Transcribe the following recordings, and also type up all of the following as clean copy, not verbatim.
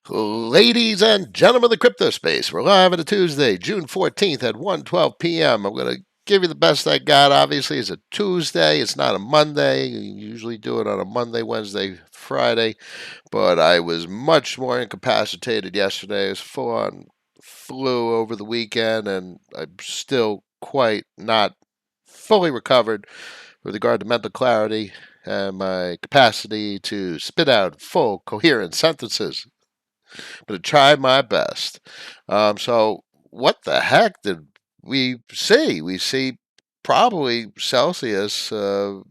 Ladies and gentlemen of the crypto space, we're live on a Tuesday, June 14th at 1:12 p.m. I'm going to give you the best I got. Obviously, it's a Tuesday. It's not a Monday. You usually do it on a Monday, Wednesday, Friday. But I was much more incapacitated yesterday. I was full on flu over the weekend, and I'm still quite not fully recovered with regard to mental clarity and my capacity to spit out full, coherent sentences, but I tried my best. So, what the heck did we see? We see probably Celsius b-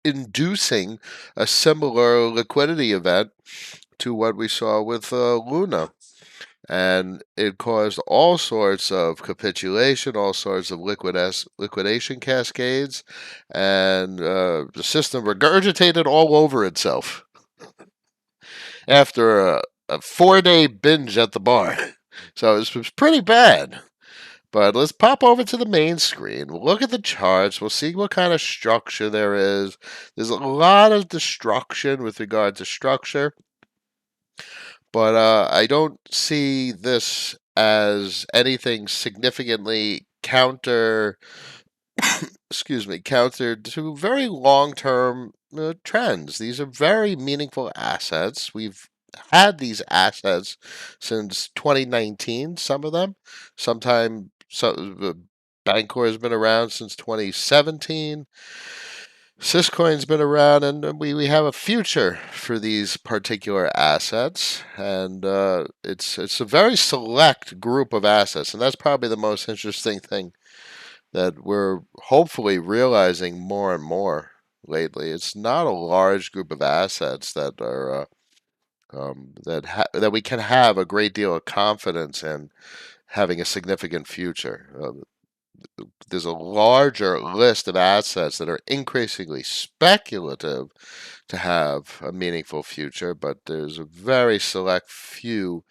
inducing a similar liquidity event to what we saw with Luna. And it caused all sorts of capitulation, all sorts of liquidation cascades, and the system regurgitated all over itself after a 4 day binge at the bar. So it was pretty bad. But let's pop over to the main screen. We'll look at the charts. We'll see what kind of structure there is. There's a lot of destruction with regard to structure, but I don't see this as anything significantly counter to very long-term trends. These are very meaningful assets. We've had these assets since 2019. Some of them, sometime. The Bancor has been around since 2017. Syscoin's been around, and we have a future for these particular assets, and it's a very select group of assets, and that's probably the most interesting thing that we're hopefully realizing more and more lately. It's not a large group of assets that are that we can have a great deal of confidence in having a significant future. There's a larger list of assets that are increasingly speculative to have a meaningful future, but there's a very select few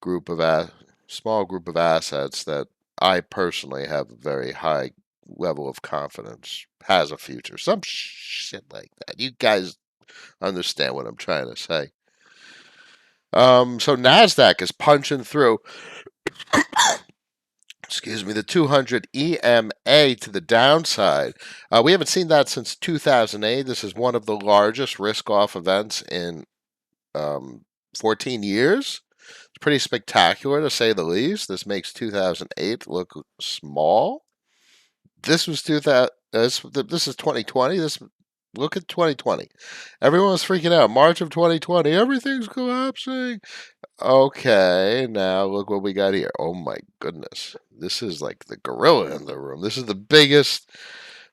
group of small group of assets that I personally have a very high level of confidence has a future. Some shit like that. You guys understand what I'm trying to say. So Nasdaq is punching through. Excuse me, the 200 EMA to the downside. We haven't seen that since 2008. This is one of the largest risk-off events in 14 years. It's pretty spectacular to say the least. This makes 2008 look small. This was 2000. This is 2020. This Look at 2020. Everyone was freaking out. March of 2020, everything's collapsing. Okay, now look what we got here. Oh my goodness. This is like the gorilla in the room. This is the biggest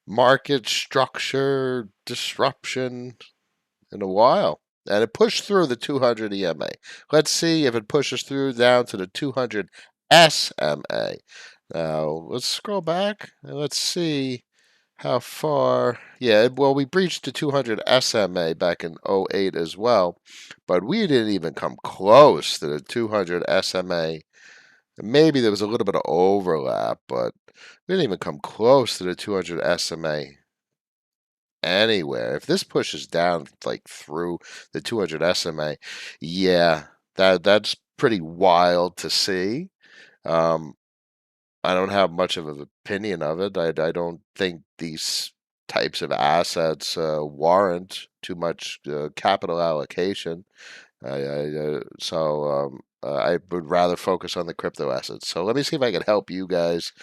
market structure disruption in a while. And it pushed through the 200 EMA. Let's see if it pushes through down to the 200 SMA. Now, let's scroll back and let's see how far. Yeah, well, we breached the 200 SMA back in '08 as well, but we didn't even come close to the 200 SMA. Maybe there was a little bit of overlap, but we didn't even come close to the 200 SMA anywhere. If this pushes down like through the 200 SMA, yeah, that's pretty wild to see. Um, I don't have much of an opinion of it. I don't think these types of assets warrant too much capital allocation. I would rather focus on the crypto assets. So let me see if I can help you guys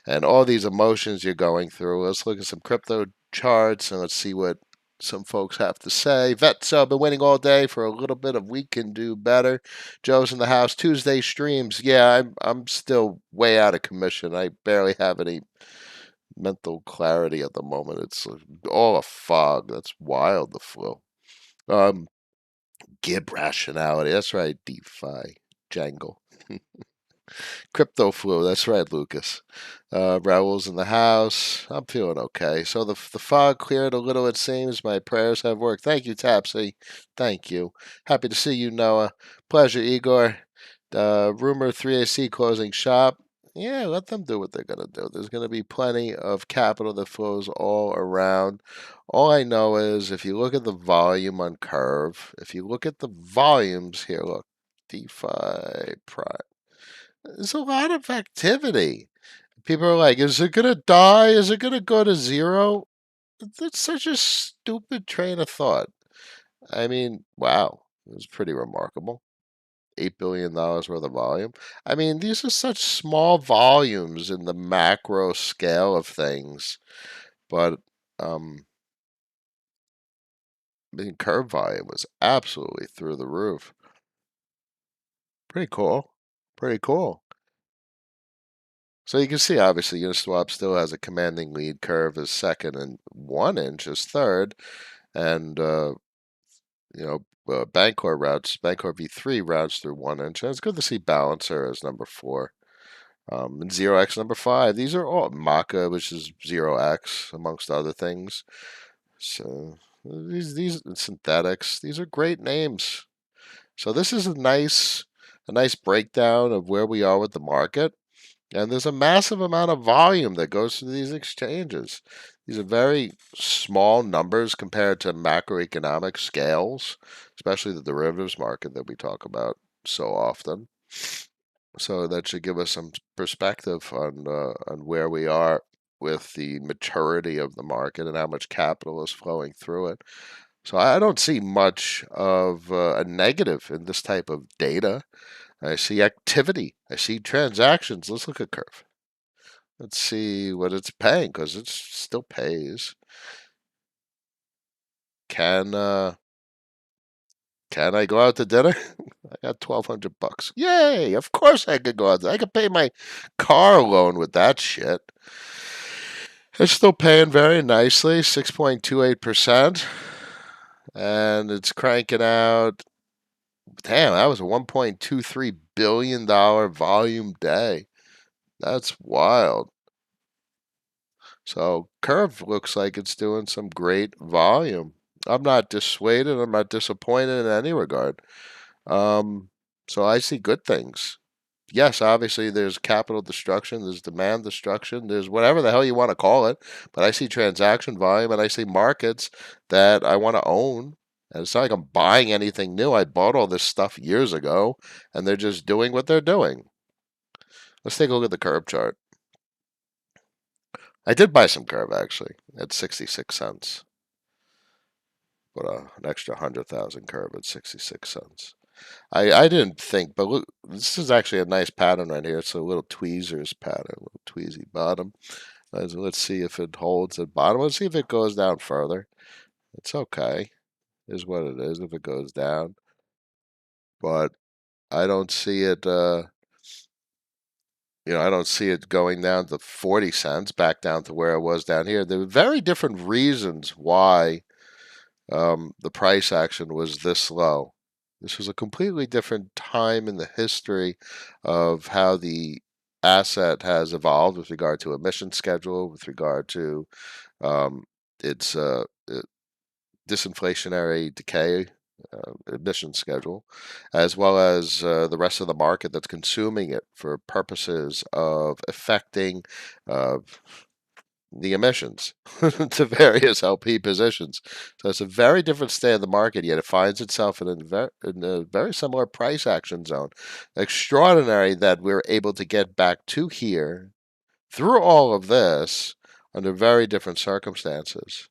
and all these emotions you're going through. Let's look at some crypto charts and let's see what some folks have to say. Vets been waiting all day for a little bit of We Can Do Better. Joe's in the house. Tuesday streams. Yeah, I'm still way out of commission. I barely have any mental clarity at the moment. It's all a fog. That's wild, the flu. Um, Gib rationality. That's right, DeFi. Jangle. Crypto flu. That's right, Lucas. Raul's in the house. I'm feeling okay. So the fog cleared a little, it seems. My prayers have worked. Thank you, Tapsy. Thank you. Happy to see you, Noah. Pleasure, Igor. Rumor 3AC closing shop. Yeah, let them do what they're going to do. There's going to be plenty of capital that flows all around. All I know is if you look at the volume on Curve, if you look at the volumes here, look, DeFi Prime, there's a lot of activity. People are like, is it going to die? Is it going to go to zero? That's such a stupid train of thought. I mean, wow, it was pretty remarkable. $8 billion worth of volume. I mean, these are such small volumes in the macro scale of things, but um, the curve volume was absolutely through the roof. Pretty cool. Pretty cool. So you can see, obviously, Uniswap still has a commanding lead. Curve is second, and 1inch is third, and Bancor V3 routes through 1inch, and it's good to see Balancer as number four. And 0x number five. These are all Maca, which is 0x, amongst other things. So these synthetics, these are great names. So this is a nice breakdown of where we are with the market. And there's a massive amount of volume that goes through these exchanges. These are very small numbers compared to macroeconomic scales, especially the derivatives market that we talk about so often. So that should give us some perspective on where we are with the maturity of the market and how much capital is flowing through it. So I don't see much of a negative in this type of data. I see activity. I see transactions. Let's look at Curve. Let's see what it's paying because it still pays. Can uh, can I go out to dinner? I got $1,200. Yay! Of course I could go out. I could pay my car loan with that shit. It's still paying very nicely, 6.28%, and it's cranking out. Damn, that was a $1.23 billion volume day. That's wild. So Curve looks like it's doing some great volume. I'm not dissuaded. I'm not disappointed in any regard. Um, so I see good things. Yes, obviously there's capital destruction, there's demand destruction, there's whatever the hell you want to call it. But I see transaction volume and I see markets that I want to own. And it's not like I'm buying anything new. I bought all this stuff years ago and they're just doing what they're doing. Let's take a look at the curve chart. I did buy some curve actually at 66 cents. But an extra 100,000 curve at 66 cents. I didn't think, but look, this is actually a nice pattern right here. It's a little tweezers pattern, a little tweezy bottom. Let's see if it holds at bottom. Let's see if it goes down further. It's okay, is what it is if it goes down. But I don't see it. I don't see it going down to 40 cents, back down to where it was down here. There were very different reasons why the price action was this low. This was a completely different time in the history of how the asset has evolved with regard to emission schedule, with regard to its disinflationary decay emission schedule, as well as the rest of the market that's consuming it for purposes of affecting uh, the emissions to various LP positions. So it's a very different state of the market, yet it finds itself in a very similar price action zone. Extraordinary that we're able to get back to here through all of this under very different circumstances.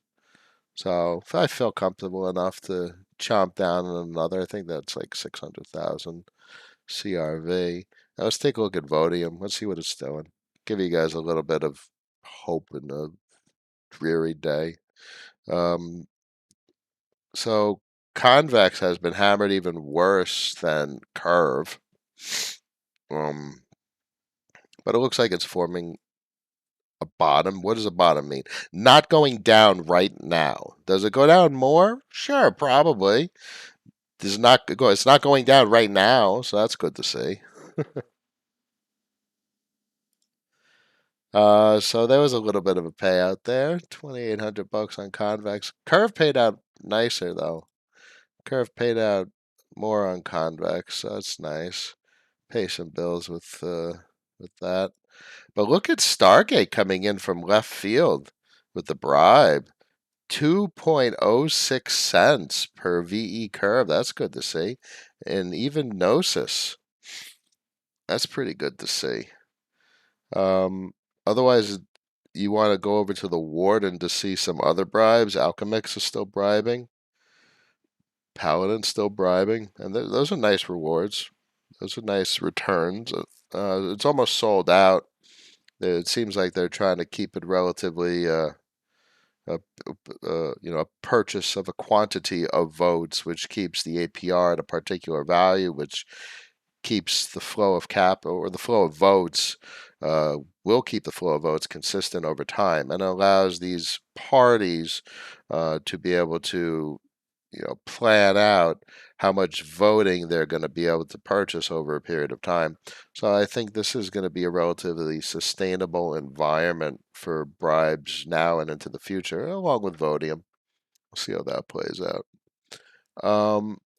So I feel comfortable enough to chomp down on another. I think that's like 600,000 CRV. Now let's take a look at Vodium. Let's see what it's doing. Give you guys a little bit of hope in a dreary day. Um, so convex has been hammered even worse than curve. Um, but it looks like it's forming a bottom. What does a bottom mean? Not going down right now. Does it go down more? Sure, probably. It's not going down right now, so that's good to see. So there was a little bit of a payout there. $2,800 on convex. Curve paid out nicer though. Curve paid out more on convex, so that's nice. Pay some bills with that. But look at Stargate coming in from left field with the bribe. 2.06 cents per VE curve. That's good to see. And even Gnosis. That's pretty good to see. Um, Otherwise, you want to go over to the Warden to see some other bribes. Alchemix is still bribing. Paladin's still bribing. And those are nice rewards. Those are nice returns. It's almost sold out. It seems like they're trying to keep it relatively a, a purchase of a quantity of votes, which keeps the APR at a particular value, which keeps the flow of cap or the flow of votes will keep the flow of votes consistent over time, and allows these parties to be able to plan out how much voting they're going to be able to purchase over a period of time. So I think this is going to be a relatively sustainable environment for bribes now and into the future, along with Vodium. We'll see how that plays out.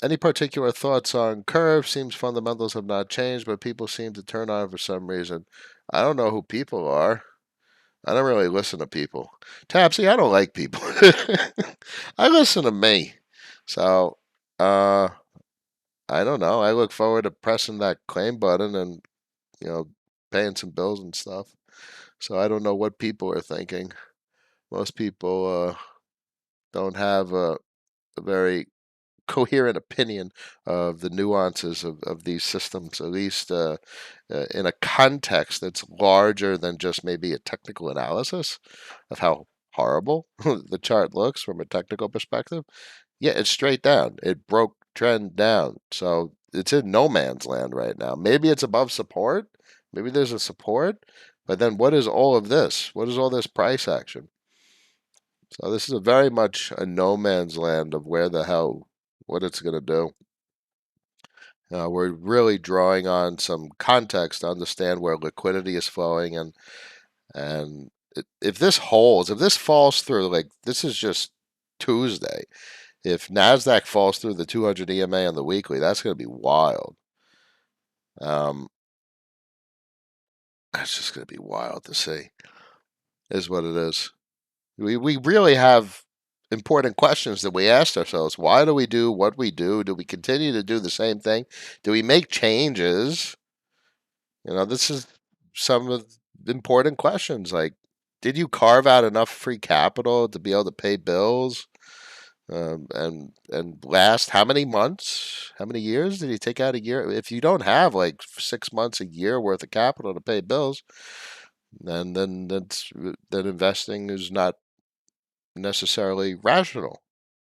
Any particular thoughts on Curve? Seems fundamentals have not changed, but people seem to turn on for some reason. I don't know who people are. I don't really listen to people. Tapsy, I don't like people. I listen to me. So, uh, I don't know. I look forward to pressing that claim button and, you know, paying some bills and stuff. So I don't know what people are thinking. Most people don't have a very coherent opinion of the nuances of these systems, at least in a context that's larger than just maybe a technical analysis of how horrible the chart looks from a technical perspective. Yeah, it's straight down. It broke trend down. So it's in no man's land right now. Maybe it's above support. Maybe there's a support. But then what is all of this? What is all this price action? So this is a very much a no man's land of where the hell, what it's going to do. We're really drawing on some context to understand where liquidity is flowing, and if this holds, if this falls through, like this is just Tuesday. If Nasdaq falls through the 200 EMA on the weekly, that's going to be wild. Um, that's just going to be wild to see. Is what it is. We really have important questions that we asked ourselves. Why do we do what we do? Do we continue to do the same thing? Do we make changes? This is some of the important questions. Like, did you carve out enough free capital to be able to pay bills? And last how many months? How many years did you take out a year? If you don't have like 6 months, a year worth of capital to pay bills, then investing is not necessarily rational.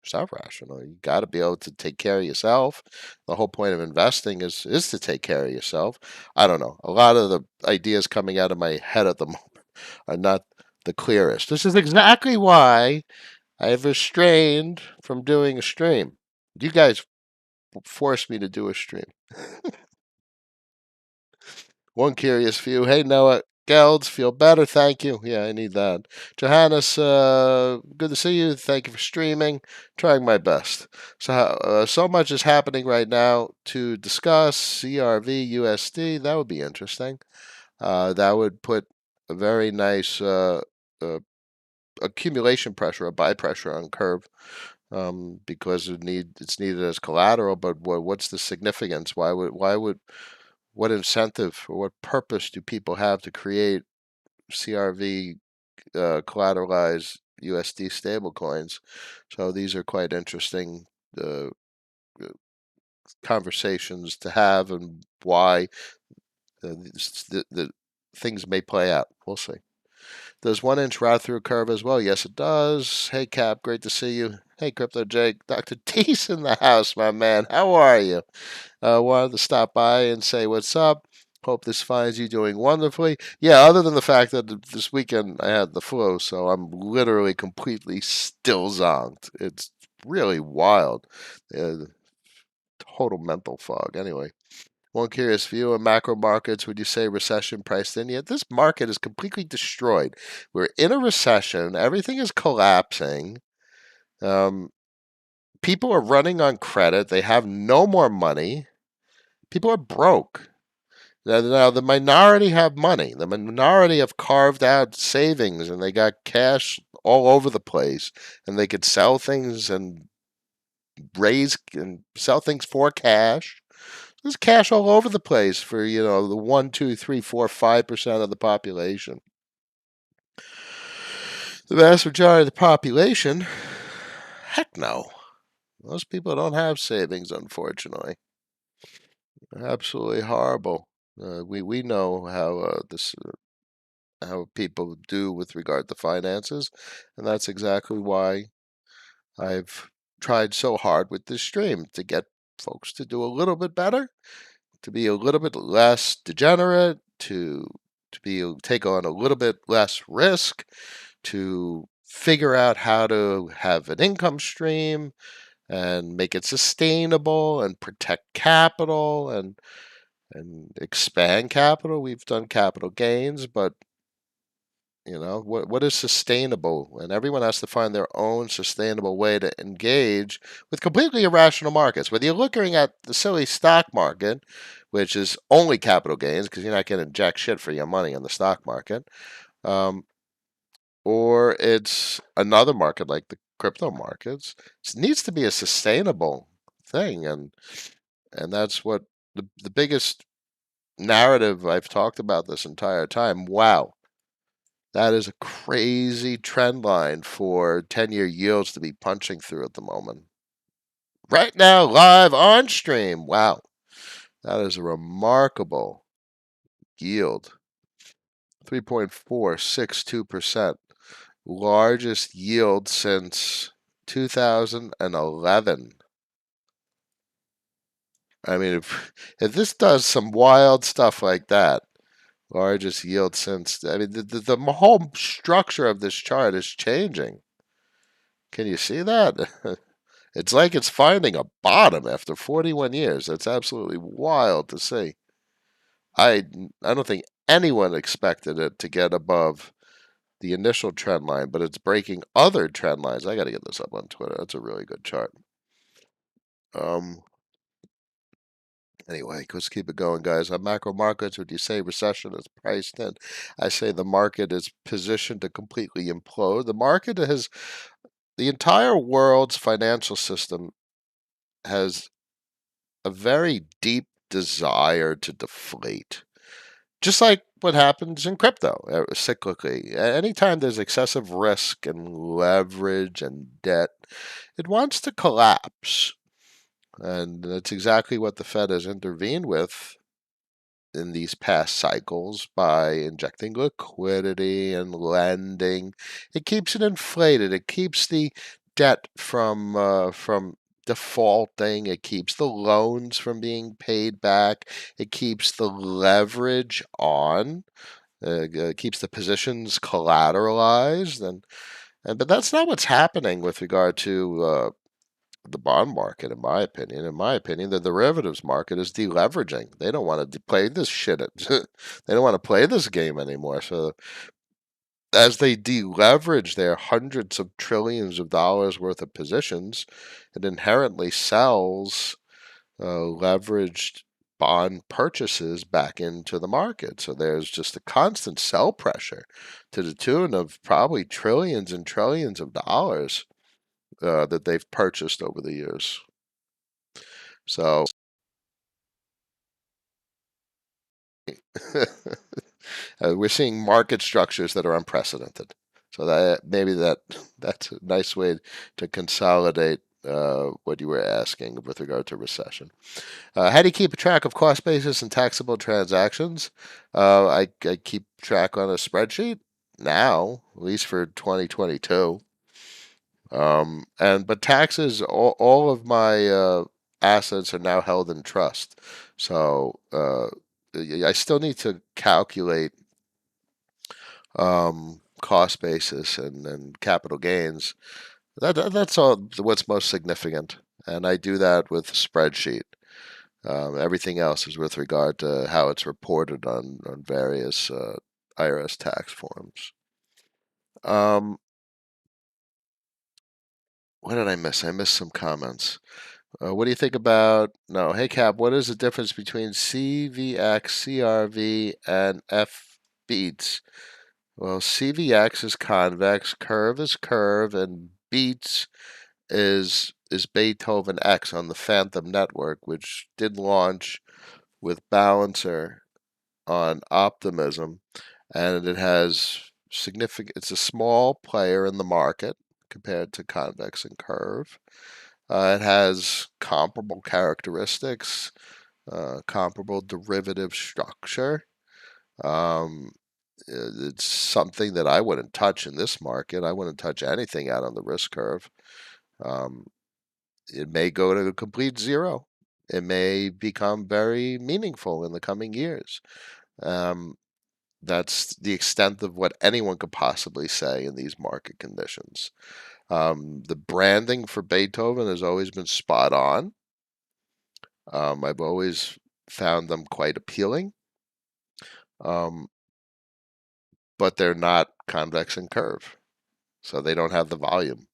It's not rational. You got to be able to take care of yourself. The whole point of investing is to take care of yourself. I don't know. A lot of the ideas coming out of my head at the moment are not the clearest. This is exactly why I have restrained from doing a stream. You guys forced me to do a stream. One curious few. Hey, Noah. Gelds, feel better. Thank you. Yeah, I need that. Johannes, good to see you. Thank you for streaming. Trying my best. So much is happening right now to discuss CRV USD. That would be interesting. That would put a very nice uh, accumulation pressure, a buy pressure on Curve, because it's needed as collateral. But what's the significance? Why would what incentive or what purpose do people have to create CRV collateralized USD stablecoins? So these are quite interesting uh, conversations to have, and why the things may play out. We'll see. Does 1 inch route through a curve as well? Yes, it does. Hey, Cap, great to see you. Hey, Crypto Jake. Dr. T's in the house, my man. How are you? Wanted to stop by and say what's up. Hope this finds you doing wonderfully. Yeah, other than the fact that this weekend I had the flu, so I'm literally completely still zonked. It's really wild. Uh, Total mental fog. Anyway, one curious view on macro markets. Would you say recession priced in yet? This market is completely destroyed. We're in a recession. Everything is collapsing. Um, People are running on credit. They have no more money. People are broke. Now, the minority have money. The minority have carved out savings and they got cash all over the place, and they could sell things and raise and sell things for cash. There's cash all over the place for the 1, 2, 3, 4, 5% of the population. The vast majority of the population, heck no. Most people don't have savings, unfortunately. Absolutely horrible. We know how how people do with regard to finances, and that's exactly why I've tried so hard with this stream to get folks to do a little bit better, to be a little bit less degenerate, to take on a little bit less risk, to figure out how to have an income stream and make it sustainable and protect capital and expand capital. We've done capital gains, but what is sustainable? And everyone has to find their own sustainable way to engage with completely irrational markets. Whether you're looking at the silly stock market, which is only capital gains because you're not getting jack shit for your money in the stock market, um, or it's another market like the crypto markets, it needs to be a sustainable thing, and that's what the biggest narrative I've talked about this entire time. Wow, that is a crazy trend line for 10-year yields to be punching through at the moment. Right now, live on stream. Wow, that is a remarkable yield. 3.462%. Largest yield since 2011. I mean, if this does some wild stuff like that, largest yield since, I mean, the whole structure of this chart is changing. Can you see that? It's like it's finding a bottom after 41 years. That's absolutely wild to see. I I don't think anyone expected it to get above the initial trend line, but it's breaking other trend lines. I got to get this up on Twitter. That's a really good chart. Um, Anyway, let's keep it going, guys. On macro markets, would you say recession is priced in? I say the market is positioned to completely implode. The entire world's financial system has a very deep desire to deflate. Just like what happens in crypto, cyclically. Anytime there's excessive risk and leverage and debt, it wants to collapse. And that's exactly what the Fed has intervened with in these past cycles by injecting liquidity and lending. It keeps it inflated. It keeps the debt from defaulting. It keeps the loans from being paid back. It keeps the leverage on. Keeps the positions collateralized, and but that's not what's happening with regard to the bond market, in my opinion. In my opinion, the derivatives market is deleveraging. They don't want to play this shit. They don't want to play this game anymore. So as they deleverage their hundreds of trillions of dollars worth of positions, it inherently sells leveraged bond purchases back into the market. So there's just a constant sell pressure to the tune of probably trillions and trillions of dollars that they've purchased over the years. So we're seeing market structures that are unprecedented. So that's a nice way to consolidate what you were asking with regard to recession. How do you keep a track of cost basis and taxable transactions? I keep track on a spreadsheet now, at least for 2022. But taxes, all of my assets are now held in trust. So I still need to calculate cost basis and capital gains. That's all what's most significant, and I do that with a spreadsheet. Everything else is with regard to how it's reported on various IRS tax forms. Um, what did I miss? I missed some comments. What do you think about? No, hey Cap, what is the difference between CVX, CRV, and F beats? Well, CVX is convex, curve is curve, and beats is Beethoven X on the Phantom network, which did launch with Balancer on Optimism, and it has significant. It's a small player in the market compared to convex and curve. It has comparable characteristics, comparable derivative structure. Um, it's something that I wouldn't touch in this market. I wouldn't touch anything out on the risk curve. Um, it may go to complete zero. It may become very meaningful in the coming years. Um, that's the extent of what anyone could possibly say in these market conditions. The branding for Beethoven has always been spot on. I've always found them quite appealing, um, but they're not convex and curve, so they don't have the volume.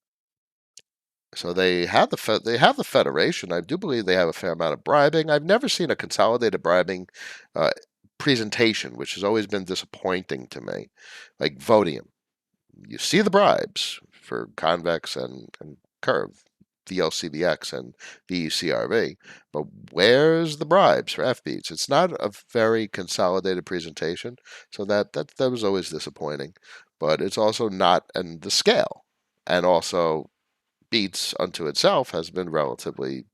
So they have the federation. I do believe they have a fair amount of bribing. I've never seen a consolidated bribing uh, presentation, which has always been disappointing to me. Like Vodium, you see the bribes for convex and curve, VLCVX and VUCRV, but where's the bribes for FBs? It's not a very consolidated presentation, so that was always disappointing. But it's also not in the scale, and also beats unto itself has been relatively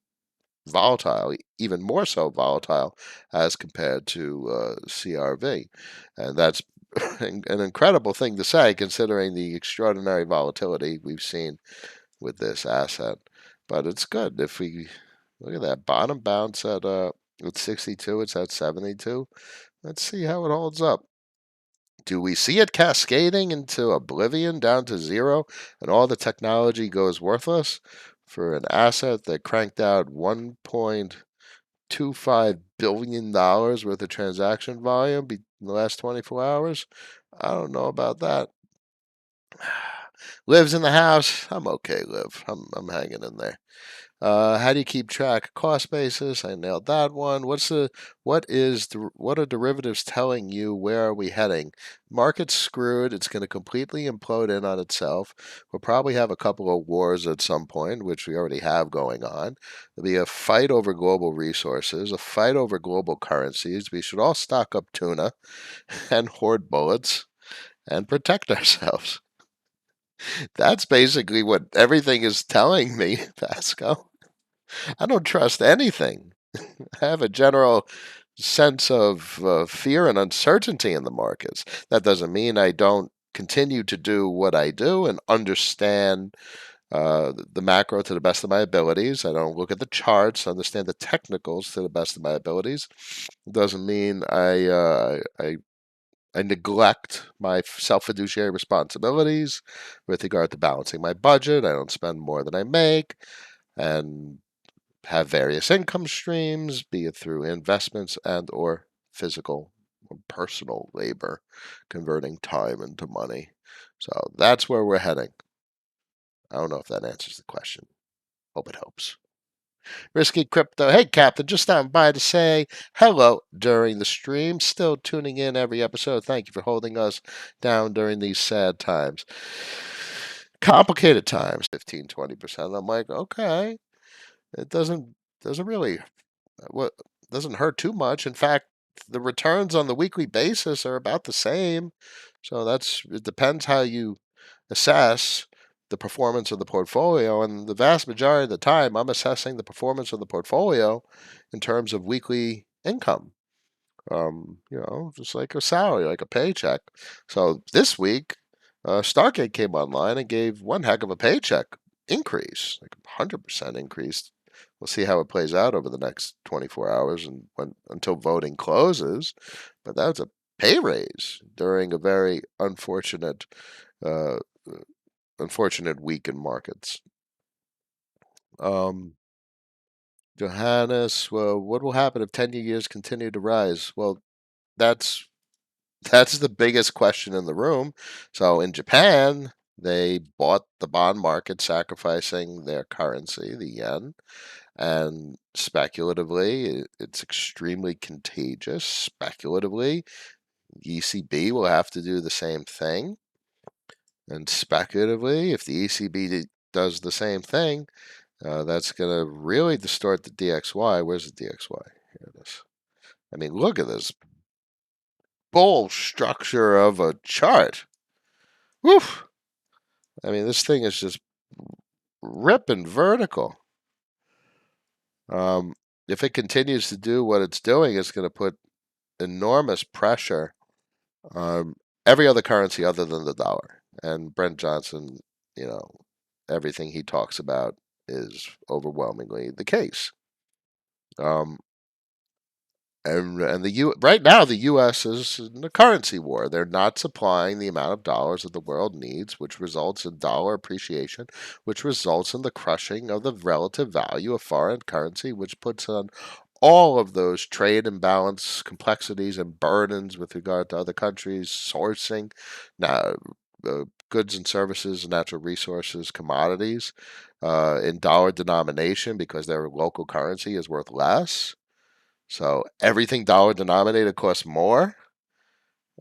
volatile, even more so volatile as compared to CRV. And that's an incredible thing to say considering the extraordinary volatility we've seen with this asset. But it's good if we look at that bottom bounce at 62, it's at 72. Let's see how it holds up. Do we see it cascading into oblivion down to zero and all the technology goes worthless for an asset that cranked out $1.25 billion worth of transaction volume in the last 24 hours? I don't know about that. Lives in the house. I'm okay, Liv. I'm hanging in there. How do you keep track of cost basis? I nailed that one. What are derivatives telling you? Where are we heading? Market's screwed. It's going to completely implode in on itself. We'll probably have a couple of wars at some point, which we already have going on. There'll be a fight over global resources, a fight over global currencies. We should all stock up tuna and hoard bullets and protect ourselves. That's basically what everything is telling me, Pascal. I don't trust anything. I have a general sense of fear and uncertainty in the markets. That doesn't mean I don't continue to do what I do and understand the macro to the best of my abilities. I don't look at the charts, understand the technicals to the best of my abilities. It doesn't mean I neglect my self fiduciary responsibilities with regard to balancing my budget. I don't spend more than I make, and have various income streams, be it through investments and or physical or personal labor, converting time into money. So that's where we're heading. I don't know if that answers the question. Hope it helps. Risky Crypto. Hey, Captain, just stopping by to say hello during the stream. Still tuning in every episode. Thank you for holding us down during these sad times. Complicated times, 15, 20%. I'm like, okay, it doesn't really what doesn't hurt too much. In fact, the returns on the weekly basis are about the same. So it depends how you assess the performance of the portfolio. And the vast majority of the time, I'm assessing the performance of the portfolio in terms of weekly income. Just like a salary, like a paycheck. So this week, Stargate came online and gave one heck of a paycheck increase, like 100% increase. We'll see how it plays out over the next 24 hours and until voting closes. But that was a pay raise during a very uh, unfortunate week in markets. Um, Johannes, well, what will happen if 10 years continue to rise? Well, that's that's the biggest question in the room. So in Japan, they bought the bond market, sacrificing their currency, the yen, And speculatively, it's extremely contagious. Speculatively, ECB will have to do the same thing. And speculatively, if the ECB does the same thing, that's going to really distort the DXY. Where's the DXY? Here it is. I mean, look at this bull structure of a chart. Woof! I mean, this thing is just ripping vertical. Um, if it continues to do what it's doing, it's going to put enormous pressure on every other currency other than the dollar. And Brent Johnson, you know, everything he talks about is overwhelmingly the case. Um, and right now the U.S. is in a currency war. They're not supplying the amount of dollars that the world needs, which results in dollar appreciation, which results in the crushing of the relative value of foreign currency, which puts on all of those trade imbalance complexities and burdens with regard to other countries sourcing now goods and services, natural resources, commodities in dollar denomination because their local currency is worth less. So everything dollar denominated costs more.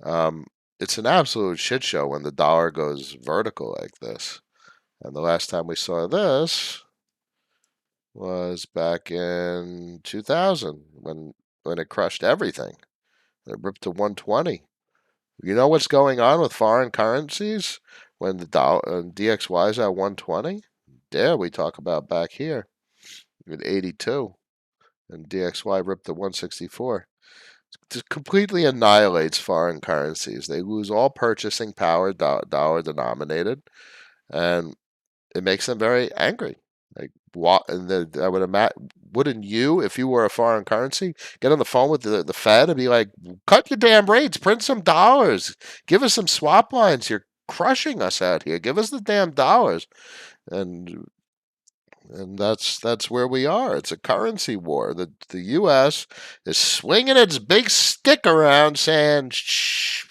Um, it's an absolute shit show when the dollar goes vertical like this. And the last time we saw this was back in 2000 when it crushed everything. It ripped to 120. You know what's going on with foreign currencies when the DXY is at 120? There we talk about back here at 82, and DXY ripped to 164. Just completely annihilates foreign currencies. They lose all purchasing power, dollar denominated, and it makes them very angry. Like what? And I would imagine, wouldn't you, if you were a foreign currency, get on the phone with the Fed and be like, "Cut your damn rates, print some dollars, give us some swap lines. You're crushing us out here. Give us the damn dollars." And that's where we are. It's a currency war. The U.S. is swinging its big stick around, saying, "Shh,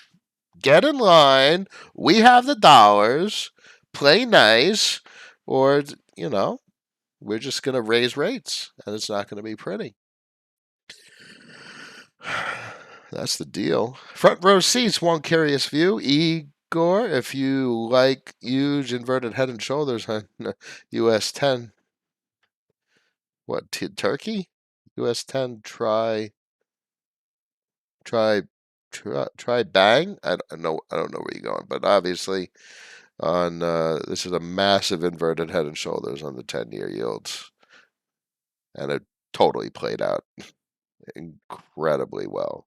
get in line. We have the dollars. Play nice, or we're just going to raise rates, and it's not going to be pretty." That's the deal. Front row seats. One curious view. Igor, if you like huge inverted head and shoulders on US 10, what, Turkey? US 10, try, try bang. I don't know where you're going, but obviously on this is a massive inverted head and shoulders on the 10-year yields, and it totally played out incredibly well.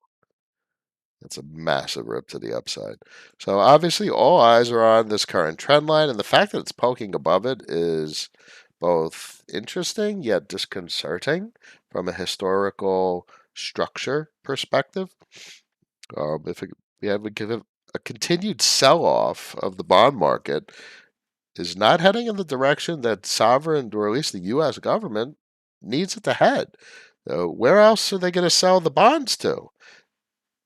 It's a massive rip to the upside. So obviously all eyes are on this current trend line, and the fact that it's poking above it is both interesting yet disconcerting from a historical structure perspective. If we have a continued sell-off of the bond market is not heading in the direction that sovereign, or at least the U.S. government, needs it to head. Where else are they going to sell the bonds to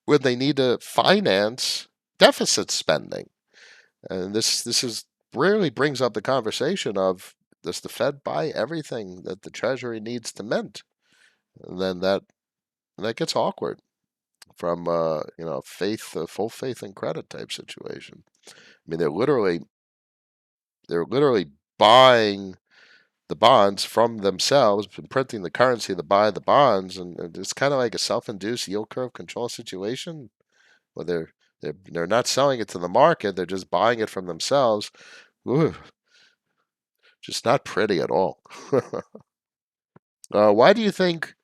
when they need to finance deficit spending? And this is rarely brings up the conversation of, does the Fed buy everything that the Treasury needs to mint? And then that gets awkward from full faith and credit type situation. I mean, they're literally buying the bonds from themselves and printing the currency to buy the bonds, and it's kind of like a self-induced yield curve control situation where they're not selling it to the market; they're just buying it from themselves. Ooh, just not pretty at all. Why do you think?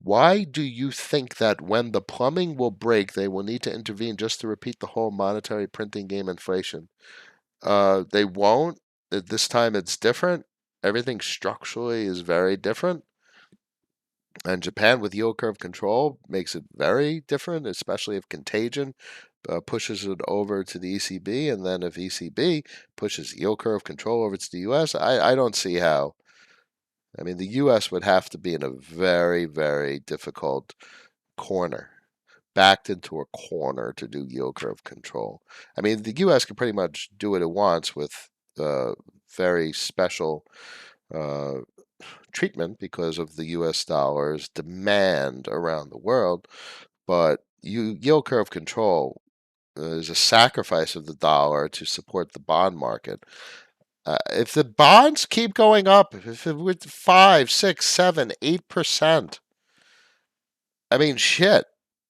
Why do you think that when the plumbing will break, they will need to intervene just to repeat the whole monetary printing game inflation? They won't. This time it's different. Everything structurally is very different. And Japan with yield curve control makes it very different, especially if contagion pushes it over to the ECB. And then if ECB pushes yield curve control over to the US, I don't see how. I mean, the US would have to be in a very, very difficult corner, backed into a corner to do yield curve control. I mean, the U.S. can pretty much do what it wants with very special uh, treatment because of the US dollar's demand around the world, but yield curve control is a sacrifice of the dollar to support the bond market. If the bonds keep going up, if it with 5, 6, 7, 8%, I mean, shit.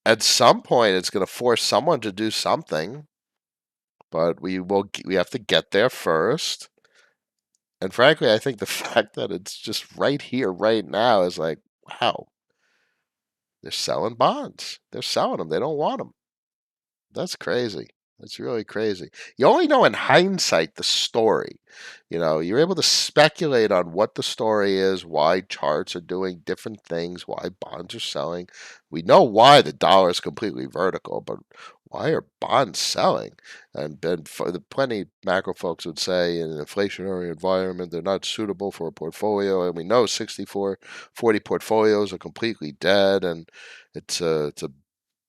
At some point, it's going to force someone to do something, but we have to get there first. And frankly, I think the fact that it's just right here, right now, is like, wow, they're selling bonds. They're selling them. They don't want them. That's crazy. That's really crazy. You only know in hindsight the story. You're able to speculate on what the story is, why charts are doing different things, why bonds are selling. We know why the dollar is completely vertical, but why are bonds selling? And plenty macro folks would say in an inflationary environment, they're not suitable for a portfolio. And we know 64-40 portfolios are completely dead, and it's a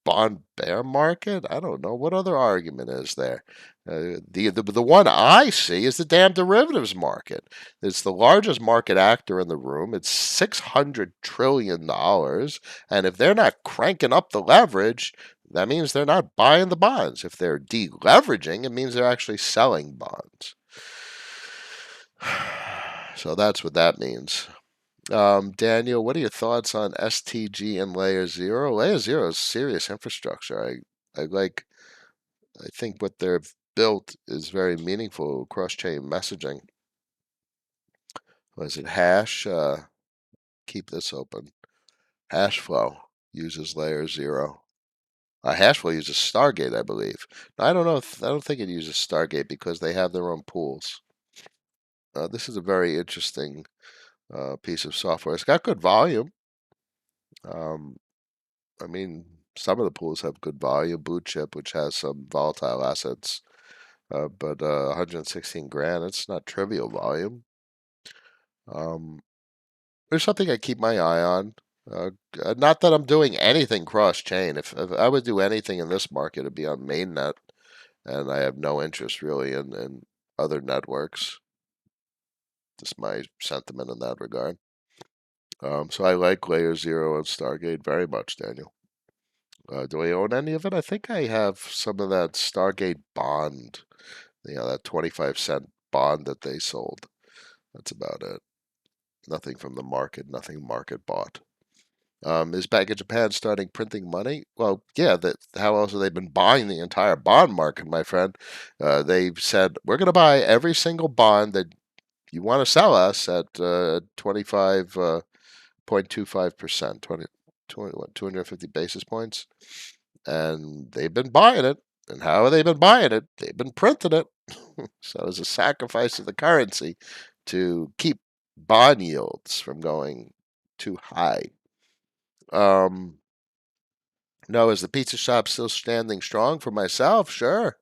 bond bear market? I don't know. What other argument is there? The one I see is the damn derivatives market. It's the largest market actor in the room. It's $600 trillion, and if they're not cranking up the leverage, that means they're not buying the bonds. If they're deleveraging, it means they're actually selling bonds. So that's what that means. Daniel, what are your thoughts on STG and Layer Zero? Layer Zero is serious infrastructure. I think what they've built is very meaningful cross-chain messaging. Was it Hash? Keep this open. Hashflow uses Layer Zero. Hashflow uses Stargate, I believe. Now, I don't know. I don't think it uses Stargate because they have their own pools. This is a very interesting piece of software. It's got good volume. Um, I mean, some of the pools have good volume. Blue Chip, which has some volatile assets, but 116 grand, it's not trivial volume. There's something I keep my eye on. Not that I'm doing anything cross chain. If I would do anything in this market, it'd be on mainnet, and I have no interest really in other networks. Just my sentiment in that regard. So I like Layer Zero and Stargate very much, Daniel. Do I own any of it? I think I have some of that Stargate bond, that 25-cent bond that they sold. That's about it. Nothing from the market, nothing market bought. Is Bank of Japan starting printing money? Well, yeah. How else have they been buying the entire bond market, my friend? They've said we're going to buy every single bond that you want to sell us at 25.25%, 250 basis points, and they've been buying it. And how have they been buying it? They've been printing it. So it's a sacrifice of the currency to keep bond yields from going too high. No, is the pizza shop still standing strong for myself? Sure.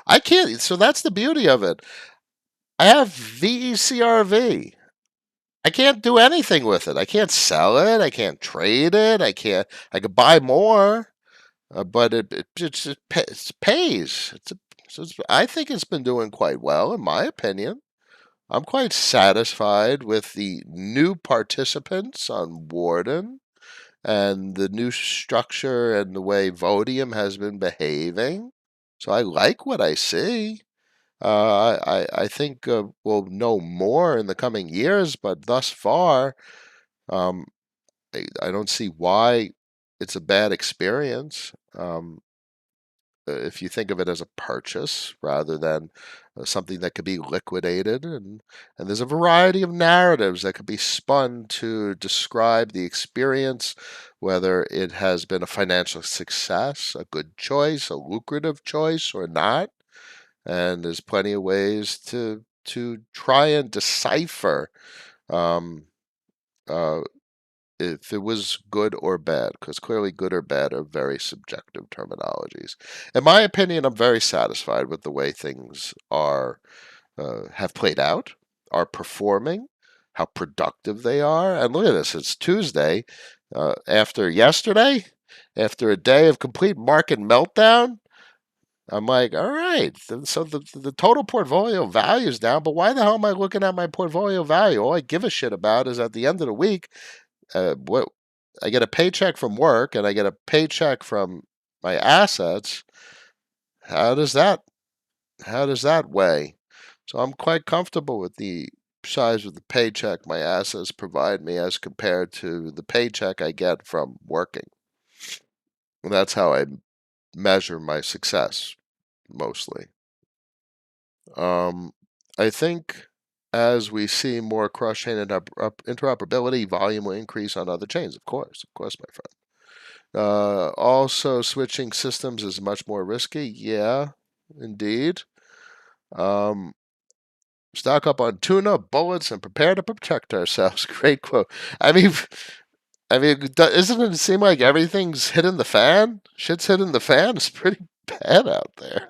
I can't. So that's the beauty of it. I have VECRV. I can't do anything with it. I can't sell it. I can't trade it. I can't. I could buy more, but it pays. I think it's been doing quite well, in my opinion. I'm quite satisfied with the new participants on Warden and the new structure and the way Vodium has been behaving. So I like what I see. I think we'll know more in the coming years, but thus far, um, I don't see why it's a bad experience. If you think of it as a purchase rather than something that could be liquidated, and there's a variety of narratives that could be spun to describe the experience, whether it has been a financial success, a good choice, a lucrative choice, or not. And there's plenty of ways to try and decipher um, uh, if it was good or bad, because clearly good or bad are very subjective terminologies. In my opinion, I'm very satisfied with the way things have played out, are performing, how productive they are. And look at this, it's Tuesday. After yesterday, after a day of complete market meltdown, I'm like, all right, so the total portfolio value is down, but why the hell am I looking at my portfolio value? All I give a shit about is at the end of the week, what I get a paycheck from work and I get a paycheck from my assets. How does that weigh? So I'm quite comfortable with the size of the paycheck my assets provide me as compared to the paycheck I get from working. And that's how I measure my success mostly. Um, I think as we see more cross-chain interoperability, volume will increase on other chains. Of course, my friend. Also, switching systems is much more risky. Yeah, indeed. Um, Stock up on tuna, bullets, and prepare to protect ourselves. Great quote. I mean, doesn't it seem like everything's hitting the fan? Shit's hitting the fan. It's pretty bad out there.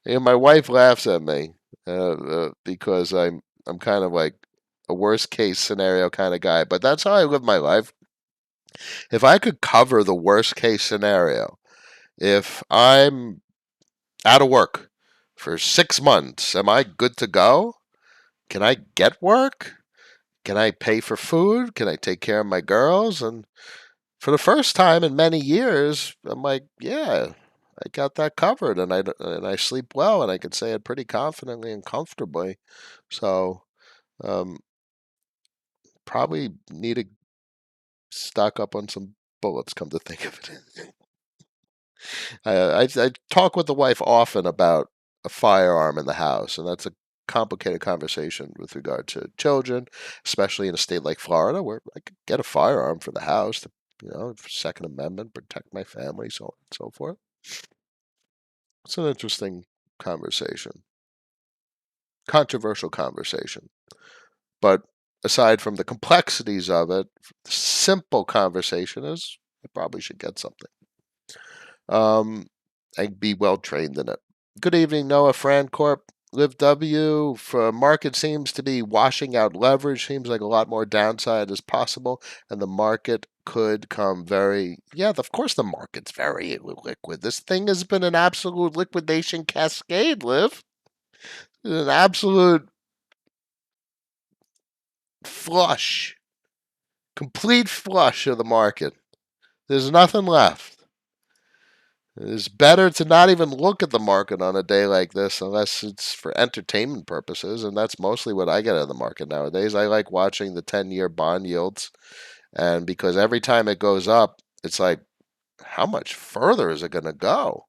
And my wife laughs at me because I'm kind of like a worst case scenario kind of guy. But that's how I live my life. If I could cover the worst case scenario, if I'm out of work for 6 months, am I good to go? Can I get work? Can I pay for food? Can I take care of my girls? And for the first time in many years, I'm like, yeah, I got that covered, and I sleep well, and I can say it pretty confidently and comfortably. So um, probably need to stock up on some bullets. Come to think of it, I talk with the wife often about a firearm in the house, and that's a complicated conversation with regard to children, especially in a state like Florida, where I could get a firearm for the house to, Second Amendment, protect my family, so on and so forth. It's an interesting conversation, controversial conversation. But aside from the complexities of it, the simple conversation is I probably should get something. And be well trained in it. Good evening, Noah Francorp. Liv W. For market seems to be washing out leverage. Seems like a lot more downside is possible, and the market could come very. Yeah, of course the market's very liquid. This thing has been an absolute liquidation cascade, Liv. An absolute flush, complete flush of the market. There's nothing left. It's better to not even look at the market on a day like this unless it's for entertainment purposes, and that's mostly what I get out of the market nowadays. I like watching the 10-year bond yields, and because every time it goes up, it's like, how much further is it going to go?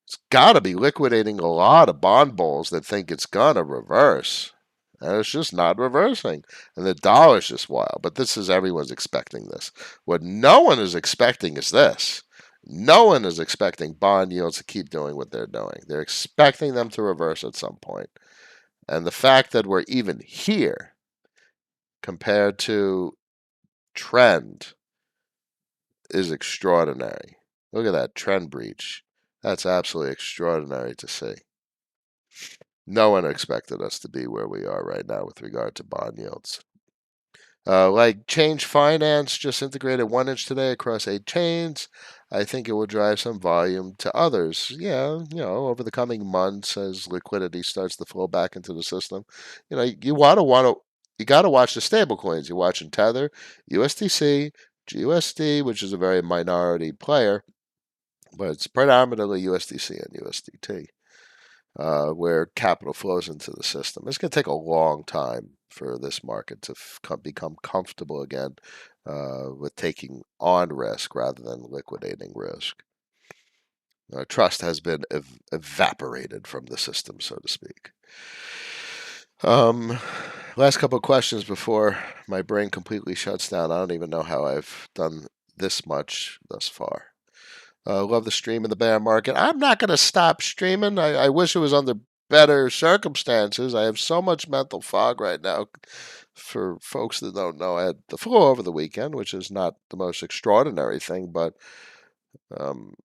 It's got to be liquidating a lot of bond bulls that think it's going to reverse. And it's just not reversing. And the dollar's just wild. But this is everyone's expecting this. What no one is expecting is this. No one is expecting bond yields to keep doing what they're doing. They're expecting them to reverse at some point. And the fact that we're even here compared to trend is extraordinary. Look at that trend breach. That's absolutely extraordinary to see. No one expected us to be where we are right now with regard to bond yields. Like Change Finance just integrated 1 inch today across 8 chains. I think it will drive some volume to others. Yeah, over the coming months as liquidity starts to flow back into the system. You got to watch the stable coins. You're watching Tether, USDC, GUSD, which is a very minority player, but it's predominantly USDC and USDT. Where capital flows into the system. It's going to take a long time for this market to become comfortable again with taking on risk rather than liquidating risk. Trust has been evaporated from the system, so to speak. Last couple of questions before my brain completely shuts down. I don't even know how I've done this much thus far. Love the stream in the bear market. I'm not going to stop streaming. I wish it was under better circumstances. I have so much mental fog right now. For folks that don't know, I had the flu over the weekend, which is not the most extraordinary thing, but um,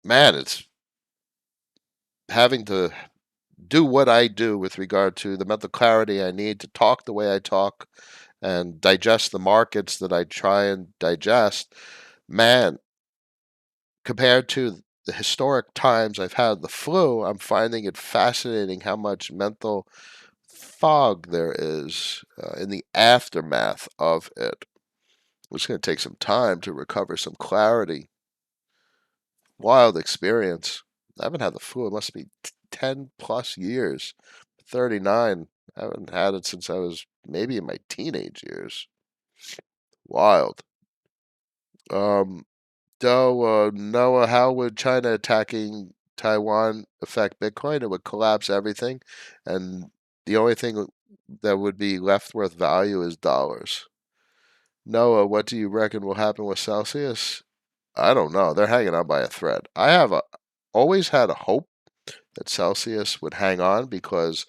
man, it's having to do what I do with regard to the mental clarity I need to talk the way I talk and digest the markets that I try and digest. Man, compared to the historic times I've had the flu, I'm finding it fascinating how much mental fog there is in the aftermath of it. It's going to take some time to recover some clarity. Wild experience. I haven't had the flu. It must be 10 plus years. 39. I haven't had it since I was maybe in my teenage years. Wild. Um, Noah, how would China attacking Taiwan affect Bitcoin? It would collapse everything, and the only thing that would be left worth value is dollars. Noah, what do you reckon will happen with Celsius? I don't know. They're hanging on by a thread. Always had a hope that Celsius would hang on because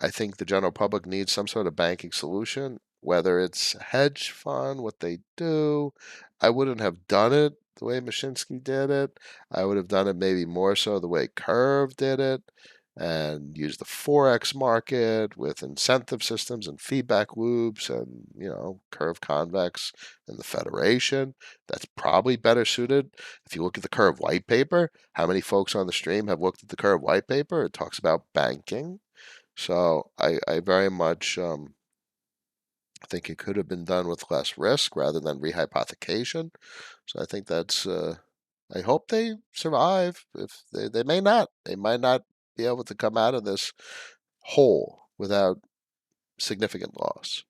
I think the general public needs some sort of banking solution, whether it's a hedge fund, what they do. I wouldn't have done it the way Mashinsky did it. I would have done it maybe more so the way Curve did it and use the Forex market with incentive systems and feedback loops and, Curve Convex and the Federation. That's probably better suited. If you look at the Curve white paper, how many folks on the stream have looked at the Curve white paper? It talks about banking. So I very much think it could have been done with less risk rather than rehypothecation. So I think I hope they survive. If they may not, they might not be able to come out of this hole without significant loss.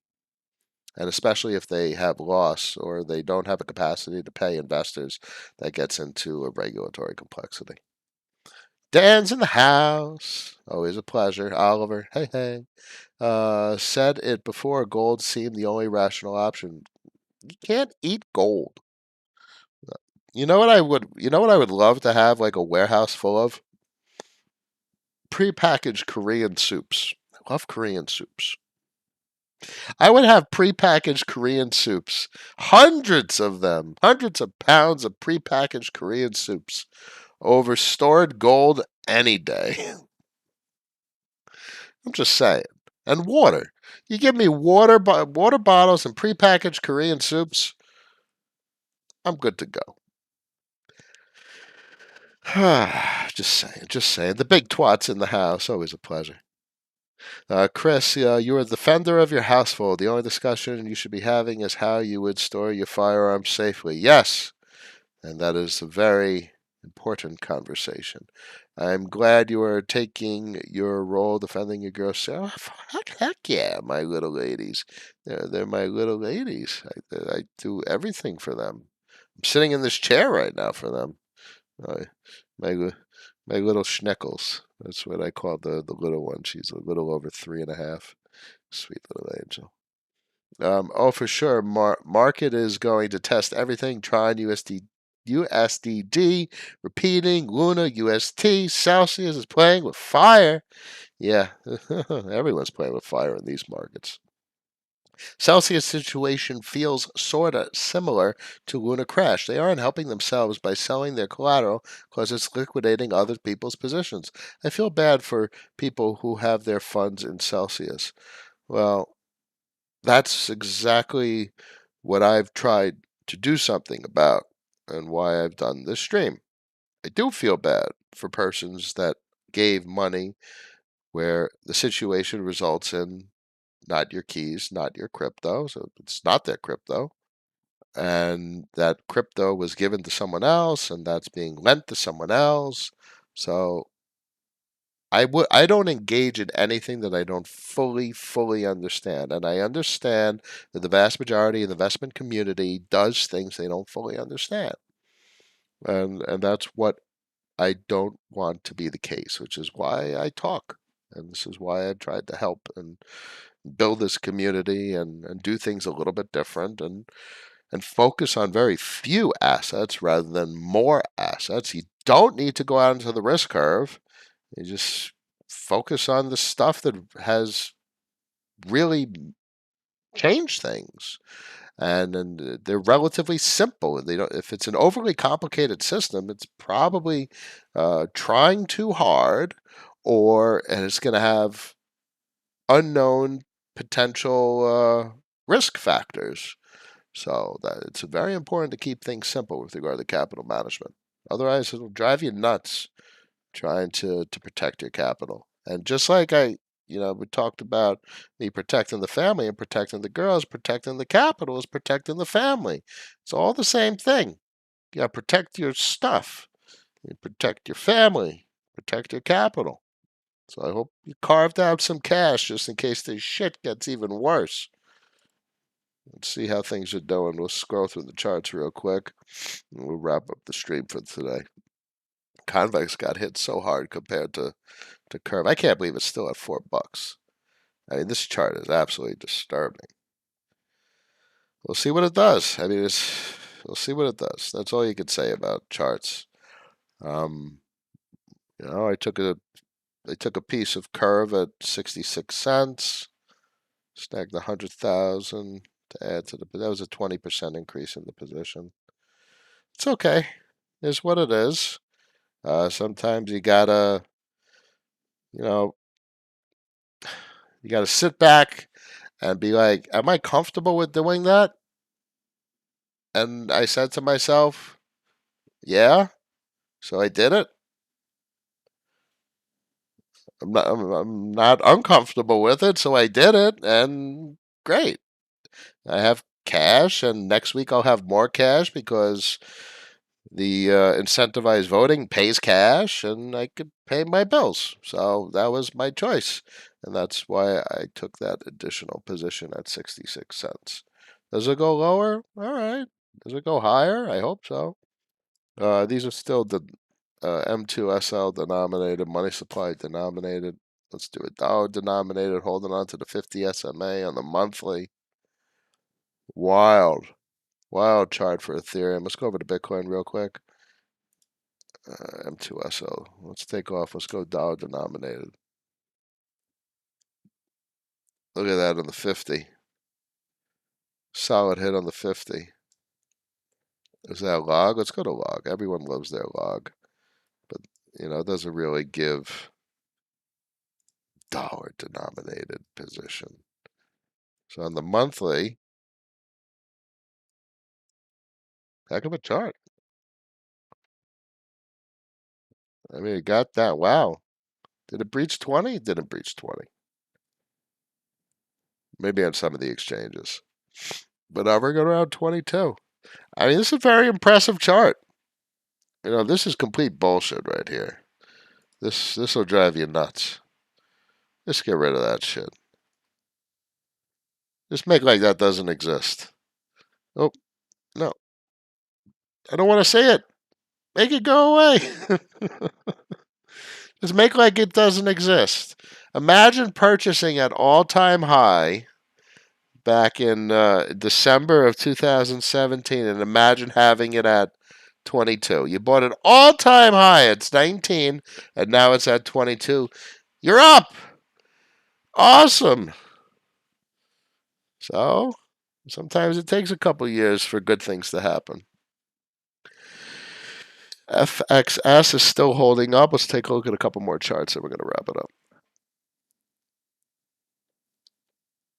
And especially if they have loss or they don't have a capacity to pay investors, that gets into a regulatory complexity. Dan's in the house. Always a pleasure. Oliver, hey, hey. Said it before, gold seemed the only rational option. You can't eat gold. You know what I would love to have like a warehouse full of? Prepackaged Korean soups. I love Korean soups. I would have prepackaged Korean soups. Hundreds of them. Hundreds of pounds of prepackaged Korean soups over stored gold any day. I'm just saying. And water. You give me water bottles and prepackaged Korean soups, I'm good to go. Just saying, just saying. The big twat's in the house. Always a pleasure. Chris, you're a defender of your household. The only discussion you should be having is how you would store your firearms safely. Yes, and that is a very important conversation. I'm glad you are taking your role defending your girls. So, heck yeah, my little ladies. They're my little ladies. I do everything for them. I'm sitting in this chair right now for them. Uh, my my little schneckles. That's what I call the little one. She's a little over 3.5. Sweet little angel. Oh, for sure. Market is going to test everything. Trying USDD, repeating Luna, UST, Celsius is playing with fire. Yeah, everyone's playing with fire in these markets. Celsius situation feels sorta similar to Luna Crash. They aren't helping themselves by selling their collateral because it's liquidating other people's positions. I feel bad for people who have their funds in Celsius. Well, that's exactly what I've tried to do something about and why I've done this stream. I do feel bad for persons that gave money where the situation results in not your keys, not your crypto, so it's not their crypto, and that crypto was given to someone else and that's being lent to someone else. So I don't engage in anything that I don't fully understand. And I understand that the vast majority of the investment community does things they don't fully understand. And that's what I don't want to be the case, which is why I talk. And this is why I've tried to help and build this community and do things a little bit different and focus on very few assets rather than more assets. You don't need to go out into the risk curve. You just focus on the stuff that has really changed things. And they're relatively simple. They don't. If it's an overly complicated system, it's probably trying too hard, and it's going to have unknown potential risk factors. So that it's very important to keep things simple with regard to capital management. Otherwise, it'll drive you nuts trying to protect your capital. And just like we talked about me protecting the family and protecting the girls, protecting the capital is protecting the family. It's all the same thing. You gotta protect your stuff. You protect your family, protect your capital. So I hope you carved out some cash just in case this shit gets even worse. Let's see how things are doing. We'll scroll through the charts real quick and we'll wrap up the stream for today. Convex got hit so hard compared to Curve. I can't believe it's still at $4. I mean, this chart is absolutely disturbing. We'll see what it does. I mean, we'll see what it does. That's all you can say about charts. Um, I took a piece of Curve at 66 cents, snagged 100,000 to add to that was a 20% increase in the position. It's okay. It's what it is. Sometimes you know, you gotta sit back and be like, am I comfortable with doing that? And I said to myself, yeah. So I did it. I'm not uncomfortable with it, so I did it, and great. I have cash, and next week I'll have more cash because the incentivized voting pays cash, and I could pay my bills. So that was my choice, and that's why I took that additional position at 66 cents. Does it go lower? All right. Does it go higher? I hope so. These are still the M2SL denominated, money supply denominated. Let's do it dollar denominated, holding on to the 50 SMA on the monthly. Wild, wild chart for Ethereum. Let's go over to Bitcoin real quick. M2SL. Let's take off. Let's go dollar denominated. Look at that on the 50. Solid hit on the 50. Is that log? Let's go to log. Everyone loves their log. But, it doesn't really give dollar denominated position. So on the monthly, heck of a chart. I mean, it got that. Wow. Did it breach 20? It didn't breach 20. Maybe on some of the exchanges. But we're going around 22. I mean, this is a very impressive chart. This is complete bullshit right here. This will drive you nuts. Just get rid of that shit. Just make like that doesn't exist. Oh, no. I don't want to say it. Make it go away. Just make like it doesn't exist. Imagine purchasing at all-time high back in December of 2017 and imagine having it at 22. You bought it all-time high. It's 19 and now it's at 22. You're up. Awesome. So, sometimes it takes a couple years for good things to happen. FXS is still holding up. Let's take a look at a couple more charts and we're going to wrap it up.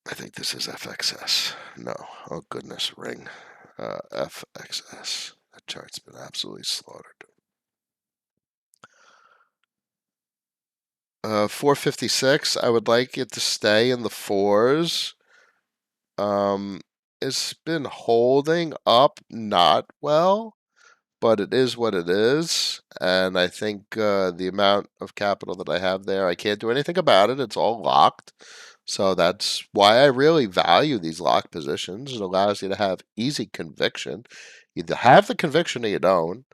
I think this is FXS. No. Oh, goodness. Ring. FXS. That chart's been absolutely slaughtered. 456. I would like it to stay in the fours. It's been holding up not well, but it is what it is. And I think the amount of capital that I have there, I can't do anything about it. It's all locked. So that's why I really value these locked positions. It allows you to have easy conviction. You either have the conviction or you don't,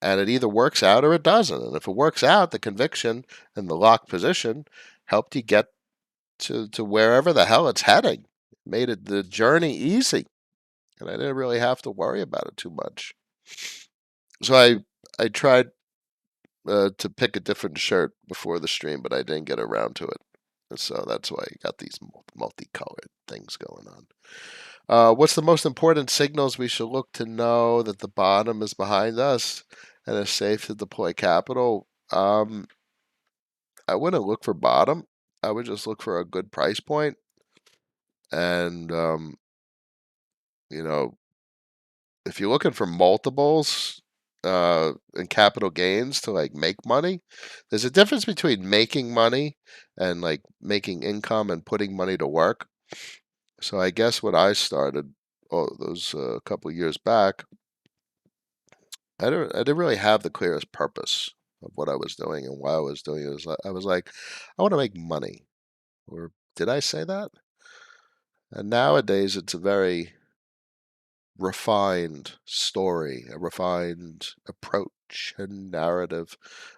and it either works out or it doesn't. And if it works out, the conviction and the locked position helped you get to wherever the hell it's heading. It made it the journey easy, and I didn't really have to worry about it too much. So I tried to pick a different shirt before the stream, but I didn't get around to it. And so that's why you got these multicolored things going on. What's the most important signals we should look to know that the bottom is behind us and is safe to deploy capital? I wouldn't look for bottom. I would just look for a good price point. And, you know, if you're looking for multiples, in capital gains to like make money. There's a difference between making money and like making income and putting money to work. So I guess when I started, those couple years back, I didn't really have the clearest purpose of what I was doing and why I was doing it. I was like, I want to make money. Or did I say that? And nowadays, it's a very refined story, a refined approach and narrative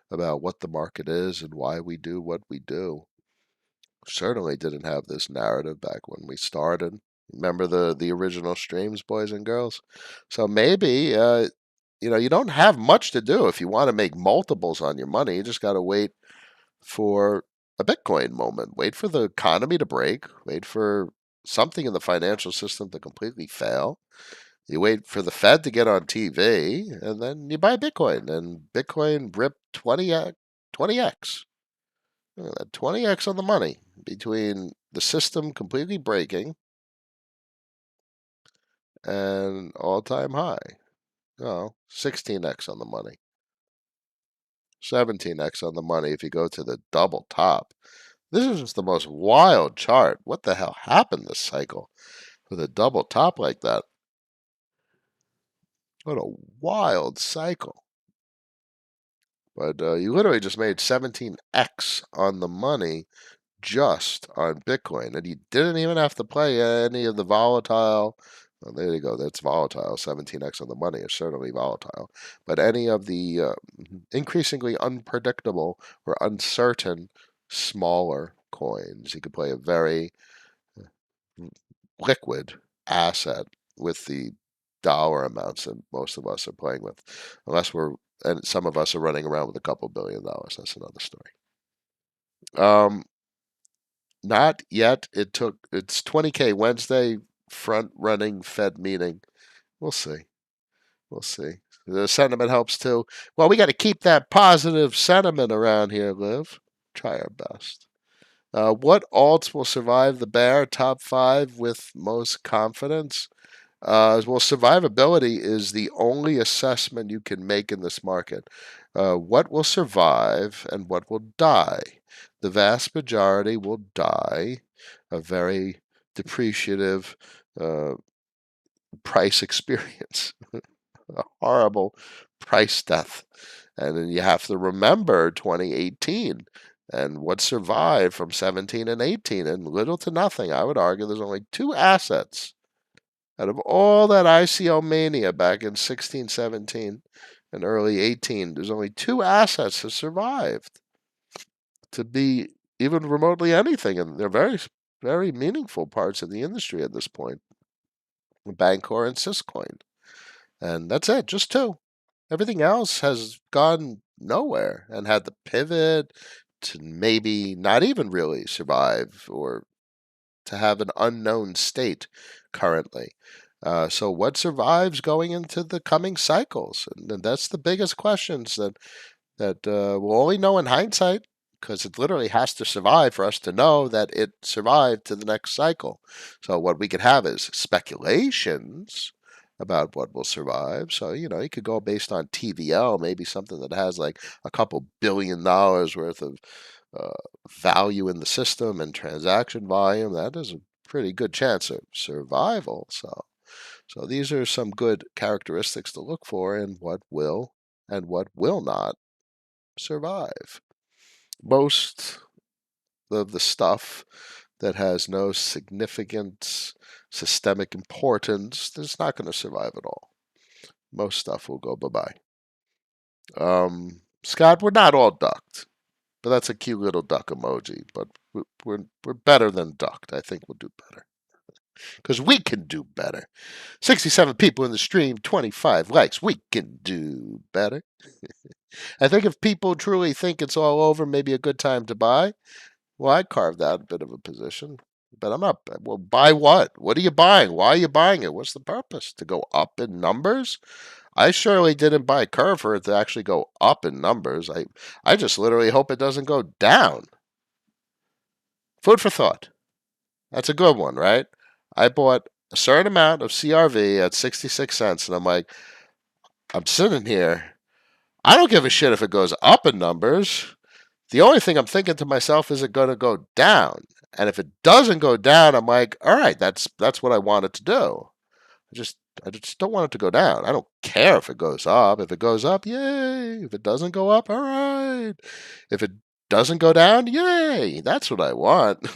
about what the market is and why we do what we do. Certainly didn't have this narrative back when we started. Remember the original streams, boys and girls? So maybe you don't have much to do if you want to make multiples on your money. You just got to wait for a Bitcoin moment. Wait for the economy to break. Wait for something in the financial system to completely fail. You wait for the Fed to get on TV, and then you buy Bitcoin. And Bitcoin ripped 20x, 20x on the money between the system completely breaking and all-time high. Oh, 16x on the money, 17x on the money if you go to the double top. This is just the most wild chart. What the hell happened this cycle with a double top like that? What a wild cycle. But you literally just made 17x on the money just on Bitcoin. And you didn't even have to play any of the volatile. Well, there you go. That's volatile. 17x on the money is certainly volatile. But any of the increasingly unpredictable or uncertain smaller coins, you could play a very liquid asset with the dollar amounts that most of us are playing with, unless and some of us are running around with a couple $1 billion. That's another story. Um, Not yet. It's 20K Wednesday front running Fed meeting. We'll see. We'll see. The sentiment helps too. Well, we got to keep that positive sentiment around here, Liv. Try our best. What alts will survive the bear? Top five with most confidence. Well, survivability is the only assessment you can make in this market. What will survive and what will die? The vast majority will die a very depreciative uh, price experience, a horrible price death. And then you have to remember 2018 and what survived from 17 and 18, and little to nothing. I would argue there's only two assets out of all that ICO mania back in 16, 17, and early 18, there's only two assets that survived to be even remotely anything, and they're very, very meaningful parts of the industry at this point: Bancor and Syscoin. And that's it, just two. Everything else has gone nowhere and had to pivot to maybe not even really survive or to have an unknown state currently. So what survives going into the coming cycles? And that's the biggest questions that we'll only know in hindsight, because it literally has to survive for us to know that it survived to the next cycle. So what we could have is speculations about what will survive. So, you could go based on TVL, maybe something that has like a couple $1 billion worth of uh, value in the system and transaction volume. That is a pretty good chance of survival. So these are some good characteristics to look for in what will and what will not survive. Most of the stuff that has no significant systemic importance is not going to survive at all. Most stuff will go bye-bye. Scott, we're not all ducked, but that's a cute little duck emoji. But we're better than ducked. I think we'll do better because we can do better. 67 people in the stream, 25 likes. We can do better. I think if people truly think it's all over, maybe a good time to buy. Well, I carved out a bit of a position, but I'm not. Well, buy what? What are you buying? Why are you buying it? What's the purpose? To go up in numbers? I surely didn't buy Curve for it to actually go up in numbers. I just literally hope it doesn't go down. Food for thought. That's a good one, right? I bought a certain amount of CRV at 66 cents, and I'm like, I'm sitting here. I don't give a shit if it goes up in numbers. The only thing I'm thinking to myself is it going to go down? And if it doesn't go down, I'm like, all right, that's what I want it to do. I just I just don't want it to go down. I don't care if it goes up. If it goes up, yay. If it doesn't go up, all right. If it doesn't go down, yay. That's what I want.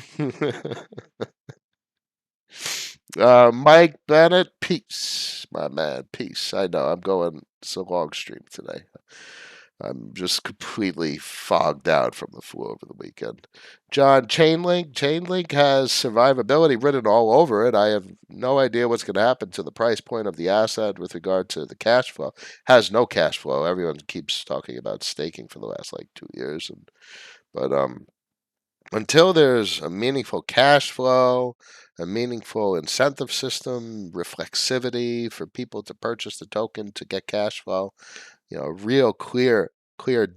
Mike Bennett, peace, my man, peace. I know I'm going. It's a long stream today. I'm just completely fogged out from the flu over the weekend. John, Chainlink has survivability written all over it. I have no idea what's going to happen to the price point of the asset with regard to the cash flow. Has no cash flow. Everyone keeps talking about staking for the last like 2 years, but until there's a meaningful cash flow, a meaningful incentive system, reflexivity for people to purchase the token to get cash flow, real clear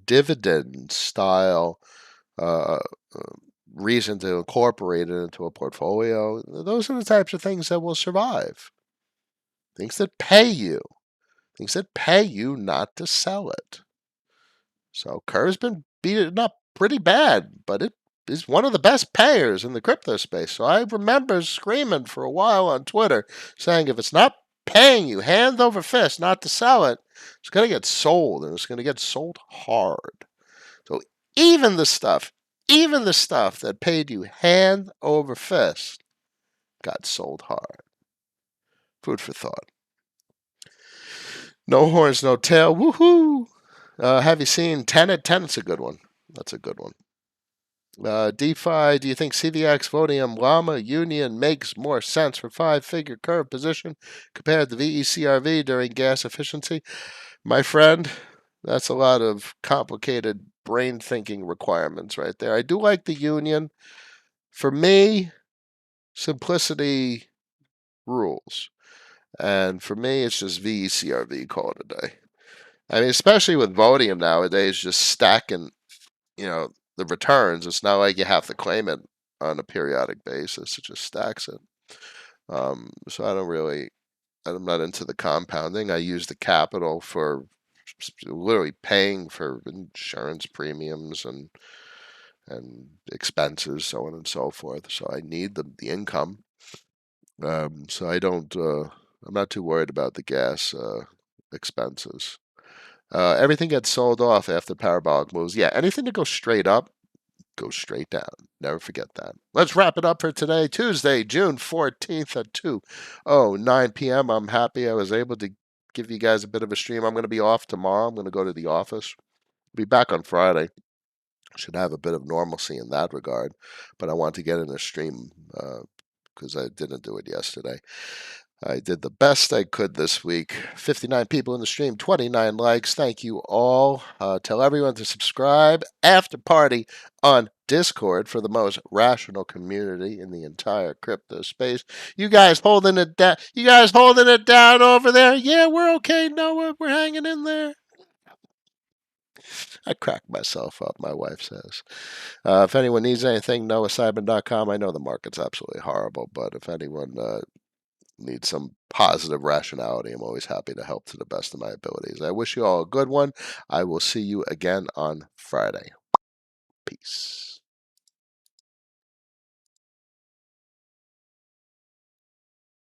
dividend style uh, uh, reason to incorporate it into a portfolio. Those are the types of things that will survive. Things that pay you. Things that pay you not to sell it. So Kerr's been beaten up pretty bad, but it is one of the best payers in the crypto space. So I remember screaming for a while on Twitter saying if it's not paying you hand over fist not to sell it, it's going to get sold and it's going to get sold hard. So even the stuff, even the stuff that paid you hand over fist got sold hard. Food for thought. No horns, no tail. Woohoo! Have you seen Tenet? Tenet's a good one. That's a good one. DeFi, do you think CVX, Vodium, Llama, Union makes more sense for five-figure curve position compared to VECRV during gas efficiency? My friend, that's a lot of complicated brain thinking requirements right there. I do like the Union. For me, simplicity rules. And for me, it's just VECRV, call it a day. I mean, especially with Vodium nowadays, just stacking, the returns. It's not like you have to claim it on a periodic basis. It just stacks it. So I'm not into the compounding. I use the capital for literally paying for insurance premiums and expenses, so on and so forth. So I need the income. So I don't. I'm not too worried about the gas expenses. Everything gets sold off after parabolic moves. Yeah, anything that goes straight up goes straight down. Never forget that. Let's wrap it up for today, Tuesday, June 14th at 2:09 p.m. I'm happy I was able to give you guys a bit of a stream. I'm going to be off tomorrow. I'm going to go to the office. Be back on Friday. Should have a bit of normalcy in that regard, but I want to get in a stream because I didn't do it yesterday. I did the best I could this week. 59 people in the stream, 29 likes. Thank you all. Tell everyone to subscribe. After party on Discord for the most rational community in the entire crypto space. You guys holding it down? You guys holding it down over there? Yeah, we're okay, Noah. We're hanging in there. I crack myself up, my wife says. If anyone needs anything, noahsimon.com. I know the market's absolutely horrible, but if anyone need some positive rationality, I'm always happy to help to the best of my abilities. I wish you all a good one. I will see you again on Friday. Peace.